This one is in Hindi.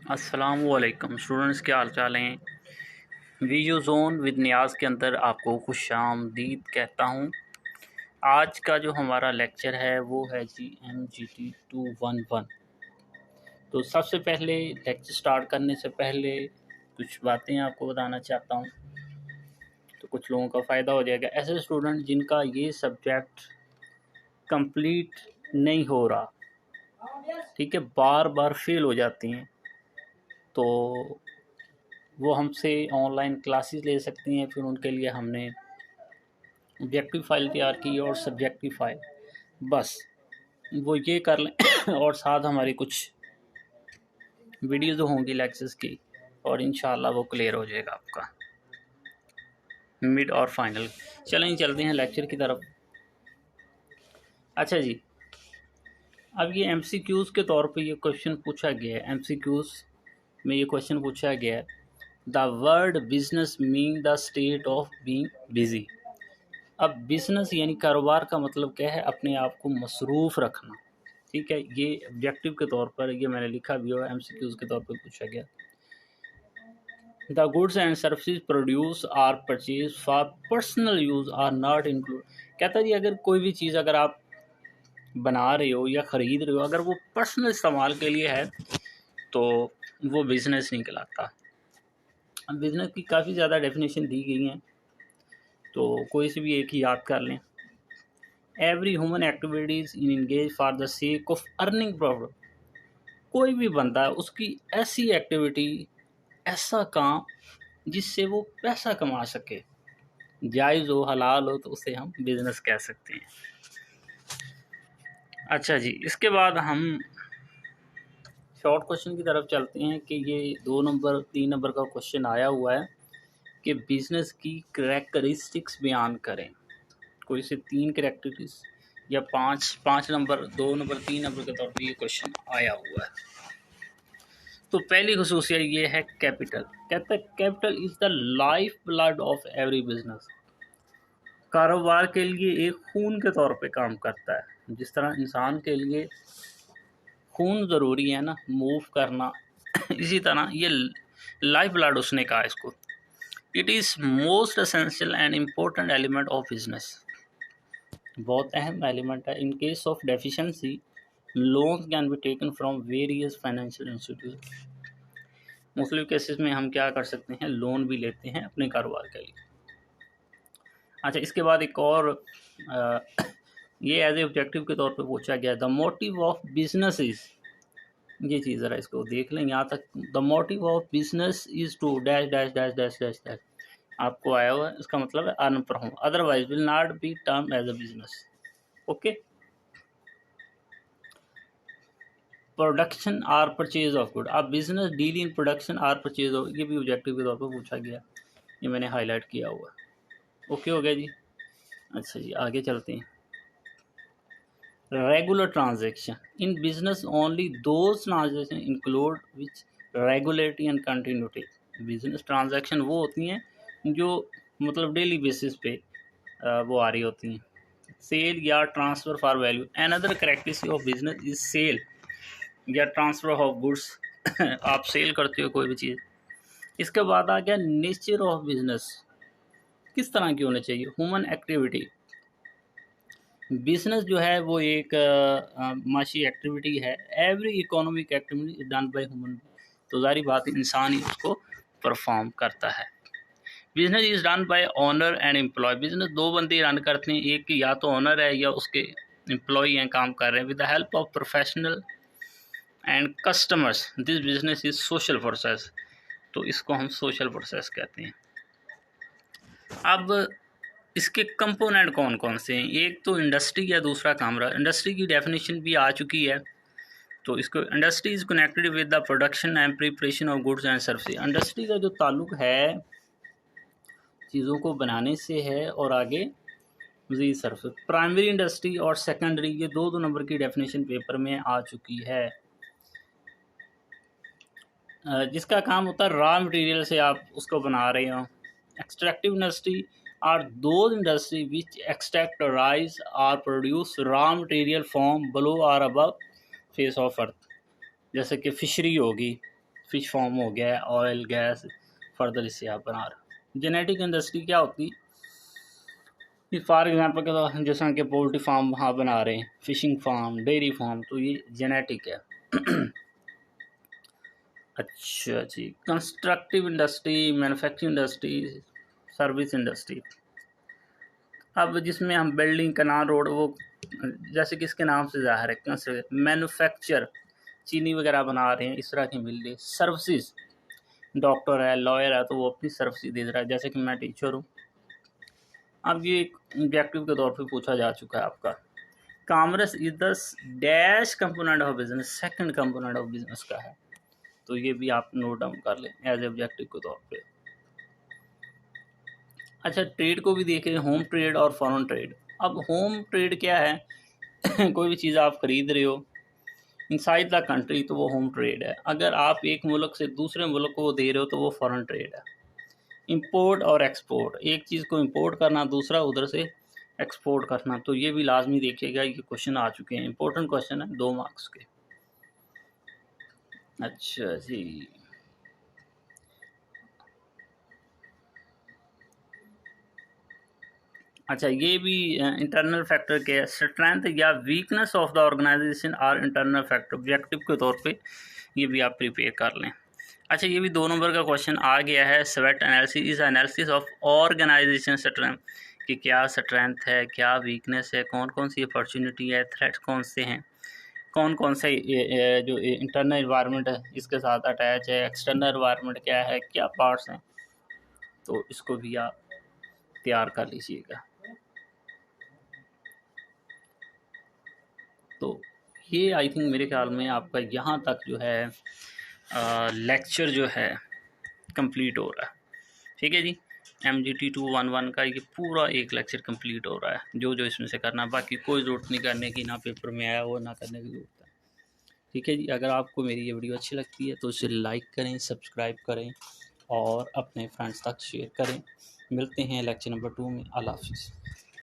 अस्सलामुअलैकुम स्टूडेंट्स, क्या हाल चाल हैं। वीडियो जोन विद नियाज़ के अंदर आपको खुशामदीद कहता हूं। आज का जो हमारा लेक्चर है वो है जी MGT 211। तो सबसे पहले लेक्चर स्टार्ट करने से पहले कुछ बातें आपको बताना चाहता हूं, तो कुछ लोगों का फ़ायदा हो जाएगा। ऐसे स्टूडेंट जिनका ये सब्जेक्ट कंप्लीट नहीं हो रहा, ठीक है, बार बार फेल हो जाती हैं, तो वो हमसे ऑनलाइन क्लासेस ले सकती हैं। फिर उनके लिए हमने ऑब्जेक्टिव फ़ाइल तैयार की और सब्जेक्टिव फ़ाइल, बस वो ये कर लें और साथ हमारी कुछ वीडियोज़ होंगी लेक्चर्स की, और इंशाल्लाह वो क्लियर हो जाएगा आपका मिड और फाइनल। चलें चलते हैं लेक्चर की तरफ। अच्छा जी, अब ये MCQs के तौर पे ये क्वेश्चन पूछा गया है। MCQs में ये क्वेश्चन पूछा गया है, the word business mean the state of being busy. अब बिजनेस यानी कारोबार का मतलब क्या है? अपने आप को मसरूफ़ रखना, ठीक है। ये ऑब्जेक्टिव के तौर पर ये मैंने लिखा भी है, MCQs के तौर पर पूछा गया। The goods and services produce or purchase for personal use are not include. कहता जी, अगर कोई भी चीज़ अगर आप बना रहे हो या ख़रीद रहे हो, अगर वो पर्सनल इस्तेमाल के लिए है तो वो बिज़नेस नहीं कहलाता। अब बिज़नेस की काफ़ी ज़्यादा डेफिनेशन दी गई हैं, तो कोई सी भी एक ही याद कर लें। Every human activities in engage for the sake of earning profit. कोई भी बंदा है, उसकी ऐसी एक्टिविटी, ऐसा काम जिससे वो पैसा कमा सके, जायज़ हो, हलाल हो, तो उसे हम बिज़नेस कह सकते हैं। अच्छा जी, इसके बाद हम शॉर्ट क्वेश्चन की तरफ चलते हैं कि ये 2 नंबर 3 नंबर का क्वेश्चन आया हुआ है कि बिज़नेस की करैक्टरिस्टिक्स बयान करें। कोई से 3 करैक्टरिस्टिक्स या 5 नंबर, 2 नंबर, 3 नंबर के तौर पर ये क्वेश्चन आया हुआ है। तो पहली खसूसियत ये है कैपिटल। कहता है capital is the life blood of every business. कारोबार के लिए एक खून के तौर पे काम करता है। जिस तरह इंसान के लिए खून ज़रूरी है ना, मूव करना, इसी तरह ये लाइफ ब्लड उसने कहा इसको। It is most essential and important element of business. बहुत अहम एलिमेंट है। In case of deficiency loan can be taken from various financial institute. मुख्तलिफ केसेस में हम क्या कर सकते हैं, लोन भी लेते हैं अपने कारोबार के लिए। अच्छा, इसके बाद एक और ये एज ए ऑब्जेक्टिव के तौर पे पूछा गया, the motive of business is, ये चीज़ ज़रा इसको देख लें यहाँ तक। The motive of business is to dash dash dash dash dash dash. आपको आया हुआ है, इसका मतलब है earn from, otherwise will not be term as a business. Okay. Production or purchase of good. अब business deal in production or purchase of, ये भी ऑब्जेक्टिव के तौर पर पूछा गया, ये मैंने हाईलाइट किया हुआ। ओके हो गया जी। अच्छा जी, आगे चलते हैं। Regular transaction in business only those transaction include which regulatory and continuity. Business transaction वो होती हैं जो मतलब डेली बेसिस पे वो आ रही होती हैं। सेल या transfer for value. Another characteristic of business is sale या ट्रांसफ़र ऑफ गुड्स। आप सेल करते हो कोई भी चीज़। इसके बाद आ गया नेचर ऑफ बिजनेस, किस तरह की होनी चाहिए। ह्यूमन एक्टिविटी, बिजनेस जो है वो एक माशी एक्टिविटी है। Every economic activity is done by human, तो जारी बात इंसान ही उसको परफॉर्म करता है। Business is done by owner and employ. Business दो बंदे रन करते हैं, एक या तो ओनर है या उसके एम्प्लॉय हैं, काम कर रहे हैं। With the help of professional and customers this business is social process, तो इसको हम सोशल प्रोसेस कहते हैं। अब इसके कंपोनेंट कौन कौन से हैं? एक तो इंडस्ट्री या दूसरा कामरा। इंडस्ट्री की डेफिनेशन भी आ चुकी है, तो इसको industry is connected with the production and preparation of goods and services. Industry का जो ताल्लुक है चीज़ों को बनाने से है, और आगे मज़ीद सर्विस। प्राइमरी इंडस्ट्री और सेकेंडरी, ये दो नंबर की डेफिनेशन पेपर में आ चुकी है। जिसका काम होता है रॉ मटेरियल से आप उसको बना रहे हो। Extractive industry are those industry which extract, rise or produce raw material from below or above face of earth। जैसे कि फिशरी होगी, फिश फार्म हो गया, ऑयल गैस, फर्दर इससे आप बना रहे। जेनेटिक इंडस्ट्री क्या होती है, फॉर एग्जांपल के तो जैसा कि पोल्ट्री फार्म वहाँ बना रहे हैं, फिशिंग फार्म, डेयरी फार्म, तो ये जेनेटिक है। अच्छा जी, constructive industry, manufacturing industry, service industry. अब जिसमें हम बिल्डिंग, कनाल, रोड, वो जैसे कि इसके नाम से ज़ाहिर है, मैन्युफैक्चर, चीनी वगैरह बना रहे हैं, इस तरह की मिल रही। सर्विसेज, डॉक्टर है, लॉयर है, तो वो अपनी सर्विस दे रहा है। जैसे कि मैं टीचर हूँ, अब ये एक ऑब्जेक्टिव के तौर पे पूछा जा चुका है आपका, commerce is the dash component of business, second component of business का है, तो ये भी आप नोट डाउन कर लें एज ऑब्जेक्टिव के तौर पे। अच्छा, ट्रेड को भी देखें, होम ट्रेड और फॉरेन ट्रेड। अब होम ट्रेड क्या है कोई भी चीज़ आप खरीद रहे हो इनसाइड द कंट्री, तो वो होम ट्रेड है। अगर आप एक मुल्क से दूसरे मुल्क को दे रहे हो, तो वो फॉरेन ट्रेड है। इंपोर्ट और एक्सपोर्ट, एक चीज़ को इंपोर्ट करना, दूसरा उधर से एक्सपोर्ट करना, तो ये भी लाजमी देखिएगा, ये क्वेश्चन आ चुके हैं, इंपॉर्टेंट क्वेश्चन है, 2 मार्क्स के। अच्छा जी, अच्छा ये भी इंटरनल फैक्टर के, स्ट्रेंथ या weakness of the organisation are internal factor, objective के तौर पे ये भी आप प्रिपेयर कर लें। अच्छा, ये भी 2 नंबर का क्वेश्चन आ गया है, स्वेट analysis is analysis of organisation strength, कि क्या स्ट्रेंथ है, क्या वीकनेस है, कौन कौन सी अपॉर्चुनिटी है, थ्रेट्स कौन से हैं, कौन कौन से जो इंटरनल इन्वायरमेंट है इसके साथ अटैच है, एक्सटर्नल इन्वायरमेंट क्या है, क्या पार्ट्स हैं, तो इसको भी आप तैयार कर लीजिएगा। तो ये आई थिंक मेरे ख्याल में आपका यहाँ तक जो है लेक्चर जो है कंप्लीट हो रहा है। ठीक है जी, MGT 211 का ये पूरा एक लेक्चर कंप्लीट हो रहा है, जो जो इसमें से करना, बाकी कोई ज़रूरत नहीं करने की, ना पेपर में आया हो ना करने की ज़रूरत है। ठीक है जी, अगर आपको मेरी ये वीडियो अच्छी लगती है तो इसे लाइक करें, सब्सक्राइब करें और अपने फ्रेंड्स तक शेयर करें। मिलते हैं लेक्चर नंबर 2 में। अल्लाह हाफिज़।